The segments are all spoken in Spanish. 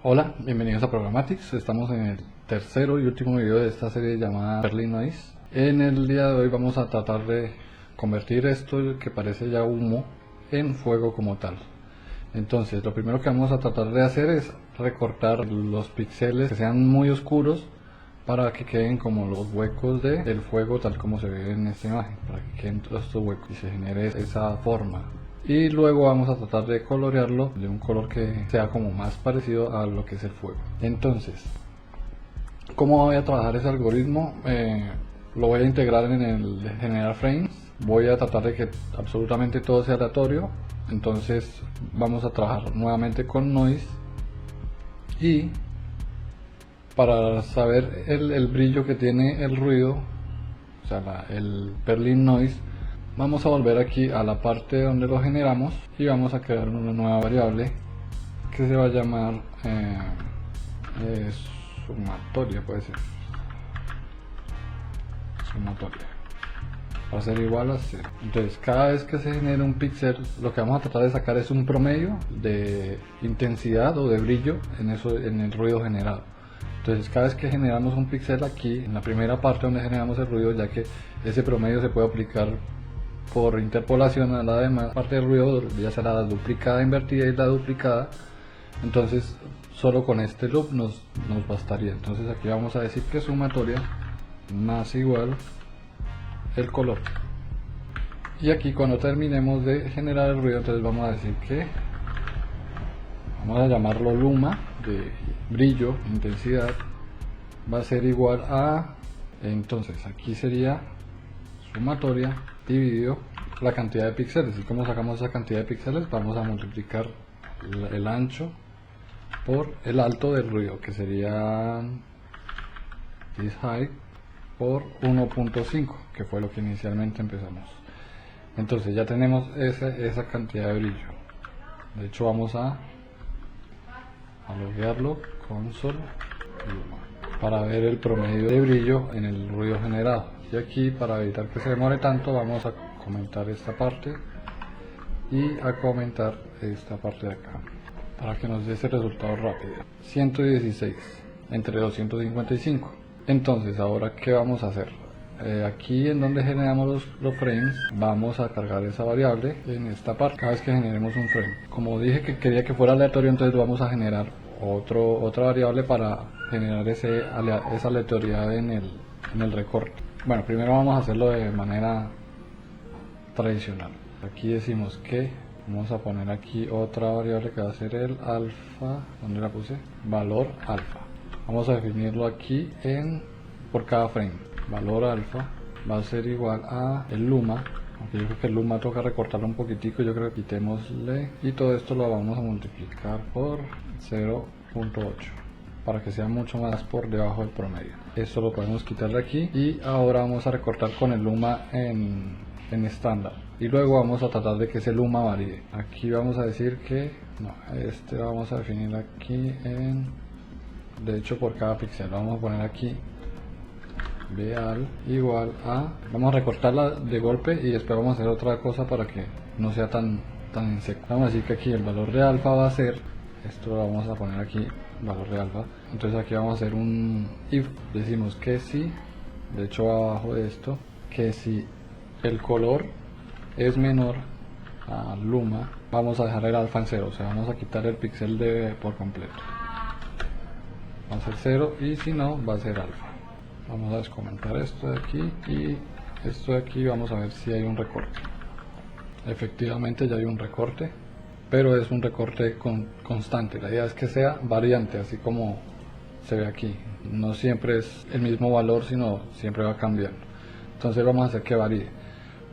Hola, bienvenidos a Programmatics. Estamos en el tercero y último video de esta serie llamada Berlin Noise. En el día de hoy vamos a tratar de convertir esto que parece ya humo en fuego como tal. Entonces, lo primero que vamos a tratar de hacer es recortar los píxeles que sean muy oscuros para que queden como los huecos del fuego tal como se ve en esta imagen, para que queden todos estos huecos y se genere esa forma. Y luego vamos a tratar de colorearlo de un color que sea como más parecido a lo que es el fuego. Entonces, ¿cómo voy a trabajar ese algoritmo? Lo voy a integrar en el de generar frames. Voy a tratar de que absolutamente todo sea aleatorio. Entonces vamos a trabajar nuevamente con noise. Y para saber el brillo que tiene el ruido, o sea el Berlin Noise, vamos a volver aquí a la parte donde lo generamos y vamos a crear una nueva variable que se va a llamar sumatoria, puede ser sumatoria, va a ser igual a 0. Entonces cada vez que se genere un píxel, lo que vamos a tratar de sacar es un promedio de intensidad o de brillo en el ruido generado. Entonces cada vez que generamos un píxel aquí en la primera parte donde generamos el ruido, ya que ese promedio se puede aplicar por interpolación a la demás parte del ruido, ya sea la duplicada invertida y la duplicada, entonces solo con este loop nos bastaría. Entonces aquí vamos a decir que sumatoria más igual el color, y aquí cuando terminemos de generar el ruido, entonces vamos a decir que vamos a llamarlo luma, de brillo, intensidad, va a ser igual a, entonces aquí sería sumatoria dividido la cantidad de píxeles. Y como sacamos esa cantidad de píxeles, vamos a multiplicar el ancho por el alto del ruido, que sería this height por 1.5, que fue lo que inicialmente empezamos. Entonces ya tenemos esa cantidad de brillo. De hecho vamos a loguearlo console para ver el promedio de brillo en el ruido generado. Y aquí, para evitar que se demore tanto, vamos a comentar esta parte y a comentar esta parte de acá para que nos dé ese resultado rápido. 116 entre 255. Entonces ahora ¿qué vamos a hacer? Aquí en donde generamos los frames, vamos a cargar esa variable en esta parte cada vez que generemos un frame. Como dije que quería que fuera aleatorio, entonces vamos a generar otra variable para generar esa aleatoriedad en el recorte. Bueno, primero vamos a hacerlo de manera tradicional. Aquí decimos que vamos a poner aquí otra variable que va a ser el alfa. ¿Dónde la puse? Valor alfa. Vamos a definirlo aquí por cada frame. Valor alfa va a ser igual a el luma, aunque yo creo que el luma toca recortarlo un poquitico, yo creo que quitémosle, y todo esto lo vamos a multiplicar por 0.8 para que sea mucho más por debajo del promedio. Esto lo podemos quitar de aquí y ahora vamos a recortar con el luma en estándar, y luego vamos a tratar de que ese luma varíe. Aquí vamos a decir que no, este lo vamos a definir aquí de hecho por cada píxel vamos a poner aquí Val igual a, vamos a recortarla de golpe y después vamos a hacer otra cosa para que no sea tan en seco. Vamos a decir que aquí el valor de alfa va a ser, esto lo vamos a poner aquí, valor de alfa. Entonces aquí vamos a hacer un if, decimos que si, de hecho abajo de esto, que si el color es menor a luma, vamos a dejar el alfa en 0, o sea vamos a quitar el píxel por completo, va a ser 0, y si no va a ser alfa. Vamos a descomentar esto de aquí y esto de aquí, vamos a ver si hay un recorte. Efectivamente ya hay un recorte, pero es un recorte constante. La idea es que sea variante, así como se ve aquí. No siempre es el mismo valor, sino siempre va cambiando. Entonces vamos a hacer que varíe.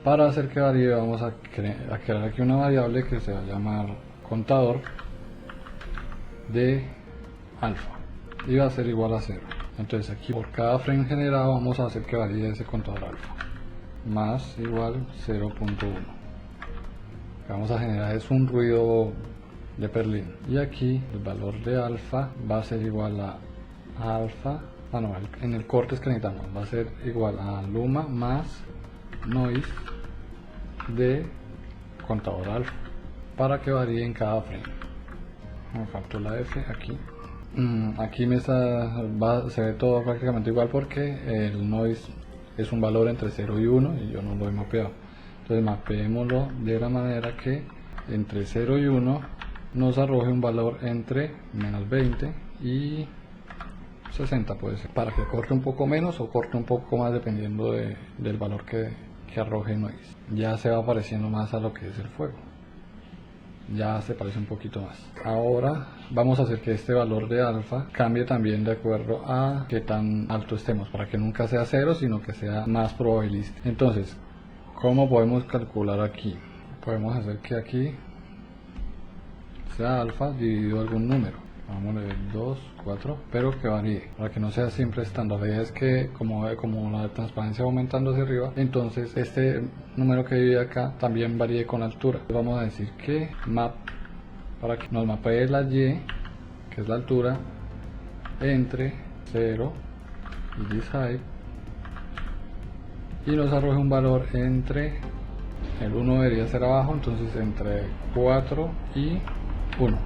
Para hacer que varíe vamos a crear aquí una variable que se va a llamar contador de alfa y va a ser igual a 0. Entonces aquí por cada frame generado vamos a hacer que varíe ese contador alfa más igual 0.1. Vamos a generar es un ruido de Berlin, y aquí el valor de alfa va a ser igual a alfa, en el corte que necesitamos va a ser igual a luma más noise de contador alfa para que varíe en cada frame. Me faltó la F aquí. Aquí se ve todo prácticamente igual porque el noise es un valor entre 0 y 1 y yo no lo he mapeado. Entonces mapeémoslo de la manera que entre 0 y 1 nos arroje un valor entre menos 20 y 60, puede ser, para que corte un poco menos o corte un poco más dependiendo del valor que arroje noise. Ya se va apareciendo más a lo que es el fuego, ya se parece un poquito más. Ahora vamos a hacer que este valor de alfa cambie también de acuerdo a qué tan alto estemos, para que nunca sea 0 sino que sea más probabilístico. Entonces, ¿cómo podemos calcular aquí? Podemos hacer que aquí sea alfa dividido algún número, vamos a ver 2, 4, pero que varíe, para que no sea siempre estándar. La idea es que como la transparencia va aumentando hacia arriba, entonces este número que vive acá también varíe con la altura. Vamos a decir que map, para que nos mapee la y, que es la altura, entre 0 y this height, y nos arroje un valor entre, el 1 debería ser abajo, entonces entre 4 y 1.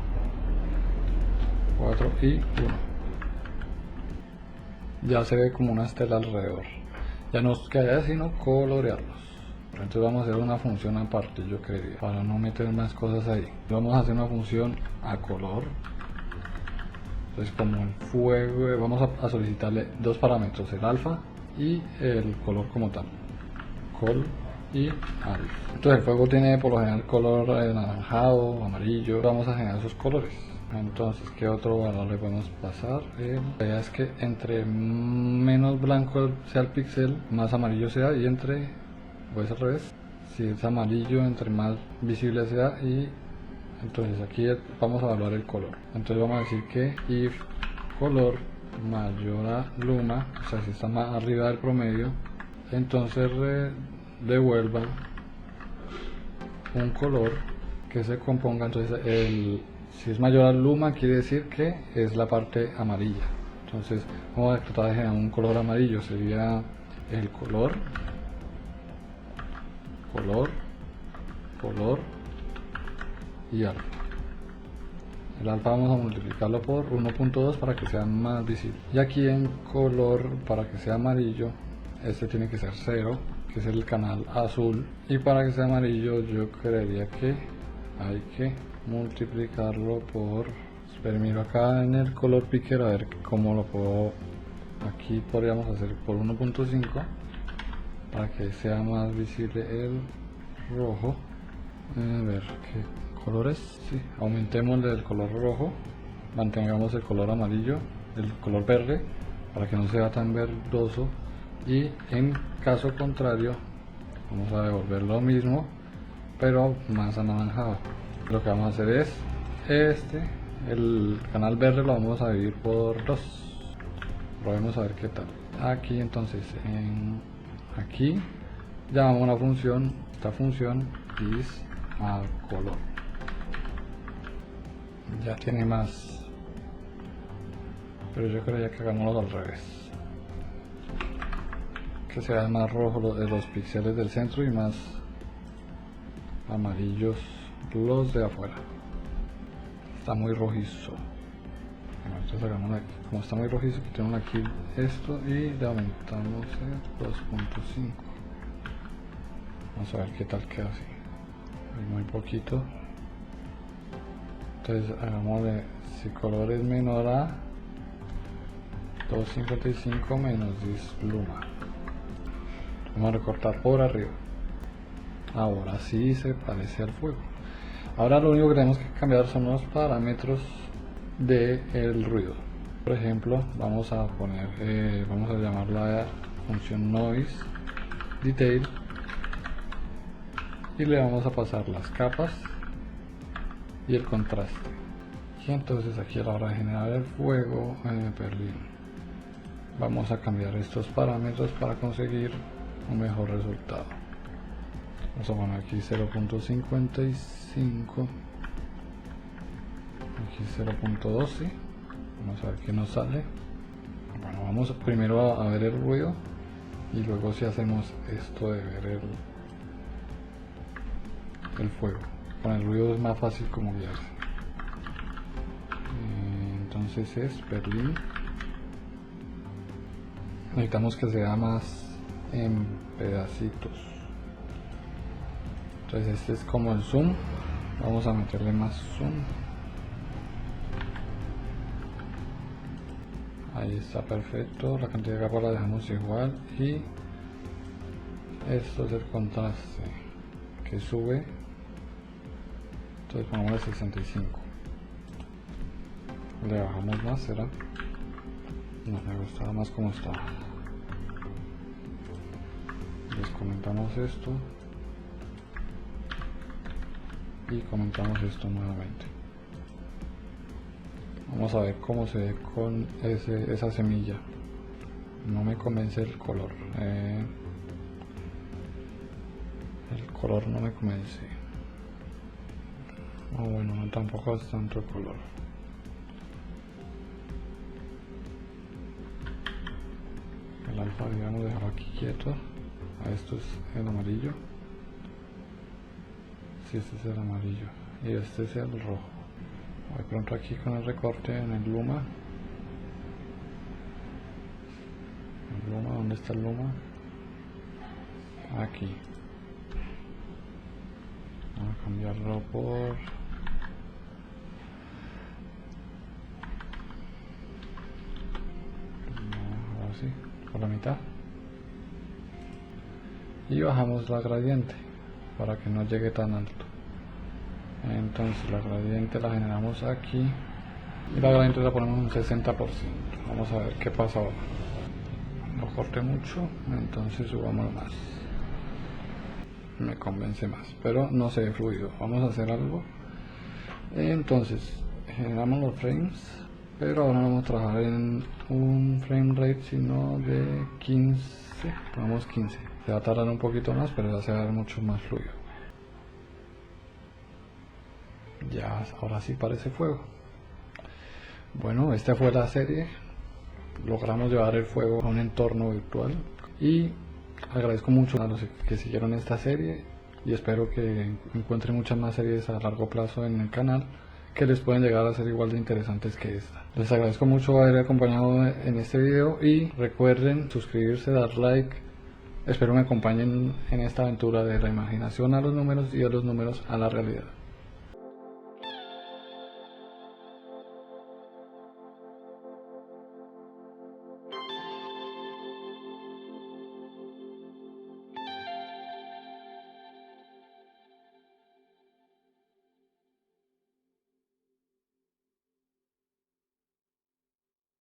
4 y 1. Ya se ve como una estela alrededor. Ya nos queda sino colorearlos. Entonces vamos a hacer una función aparte, yo creería, para no meter más cosas ahí. Vamos a hacer una función a color. Entonces, como el fuego, vamos a solicitarle dos parámetros, el alfa y el color como tal. Col y alfa. Entonces el fuego tiene por lo general color anaranjado, amarillo. Vamos a generar esos colores. Entonces, ¿qué otro valor le podemos pasar? La idea es que entre menos blanco sea el píxel, más amarillo sea, y entre, pues al revés, si es amarillo, entre más visible sea, y entonces aquí vamos a evaluar el color. Entonces vamos a decir que if color mayor a luma, o sea, si está más arriba del promedio, entonces devuelva un color que se componga, entonces si es mayor a luma quiere decir que es la parte amarilla. Entonces vamos a tratar de generar un color amarillo, sería el color y alfa. El alfa vamos a multiplicarlo por 1.2 para que sea más visible. Y aquí en color, para que sea amarillo, este tiene que ser 0, que es el canal azul. Y para que sea amarillo yo creería que hay que multiplicarlo por, miro acá en el color picker a ver cómo lo puedo, aquí podríamos hacer por 1.5 para que sea más visible el rojo. A ver qué colores, sí, aumentemos el color rojo, mantengamos el color amarillo, el color verde para que no sea tan verdoso, y en caso contrario vamos a devolver lo mismo pero más anaranjado. Lo que vamos a hacer es el canal verde lo vamos a dividir por 2, probemos a ver qué tal. Aquí entonces aquí llamamos una función, esta función is a color, ya tiene más, pero yo creía que hagámoslo al revés, que sea más rojo los píxeles del centro y más amarillos los de afuera. Está muy rojizo. Entonces hagamos aquí, como está muy rojizo, quitemos aquí esto y le aumentamos el 2.5. Vamos a ver qué tal queda así. Hay muy poquito. Entonces hagámosle, si color es menor a 255 menos 10 luma. Vamos a recortar por arriba. Ahora sí se parece al fuego. Ahora lo único que tenemos que cambiar son los parámetros del ruido. Por ejemplo, vamos a poner, vamos a llamar la función noise detail y le vamos a pasar las capas y el contraste. Y entonces aquí a la hora de generar el fuego, vamos a cambiar estos parámetros para conseguir un mejor resultado. Vamos a poner aquí 0.55, aquí 0.12, vamos a ver qué nos sale. Bueno, vamos primero a ver el ruido y luego si hacemos esto de ver el fuego. Con el ruido es más fácil como guiarse. entonces es Berlín. Necesitamos que sea más en pedacitos, entonces este es como el zoom, vamos a meterle más zoom. Ahí está perfecto, la cantidad de capas la dejamos igual y esto es el contraste que sube, entonces ponemos 65, le bajamos más, será, no me gustaba más como estaba, les comentamos esto y comentamos esto nuevamente. Vamos a ver cómo se ve con esa semilla. No me convence el color. El color no me convence. Bueno, no, tampoco es tanto el color. El alfa, digamos, dejarlo aquí quieto. Esto es el amarillo. Sí, este es el amarillo. Y este es el rojo. De pronto aquí con el recorte en el luma. ¿Dónde está el luma? Aquí. Vamos a cambiarlo por... ahora sí, por la mitad. Y bajamos la gradiente para que no llegue tan alto. Entonces la gradiente la generamos aquí y la gradiente la ponemos un 60%. Vamos a ver qué pasa ahora. No corte mucho, entonces subamos más. Me convence más, pero no se ve fluido. Vamos a hacer algo. Entonces generamos los frames, pero ahora no vamos a trabajar en un frame rate sino de 15. Ponemos 15. Se va a tardar un poquito más, pero ya se va a ver mucho más fluido. Ya, ahora sí parece fuego. Bueno, esta fue la serie. Logramos llevar el fuego a un entorno virtual y agradezco mucho a los que siguieron esta serie y espero que encuentren muchas más series a largo plazo en el canal que les pueden llegar a ser igual de interesantes que esta. Les agradezco mucho haber acompañado en este video y recuerden suscribirse, dar like. Espero me acompañen en esta aventura de la imaginación a los números y de los números a la realidad.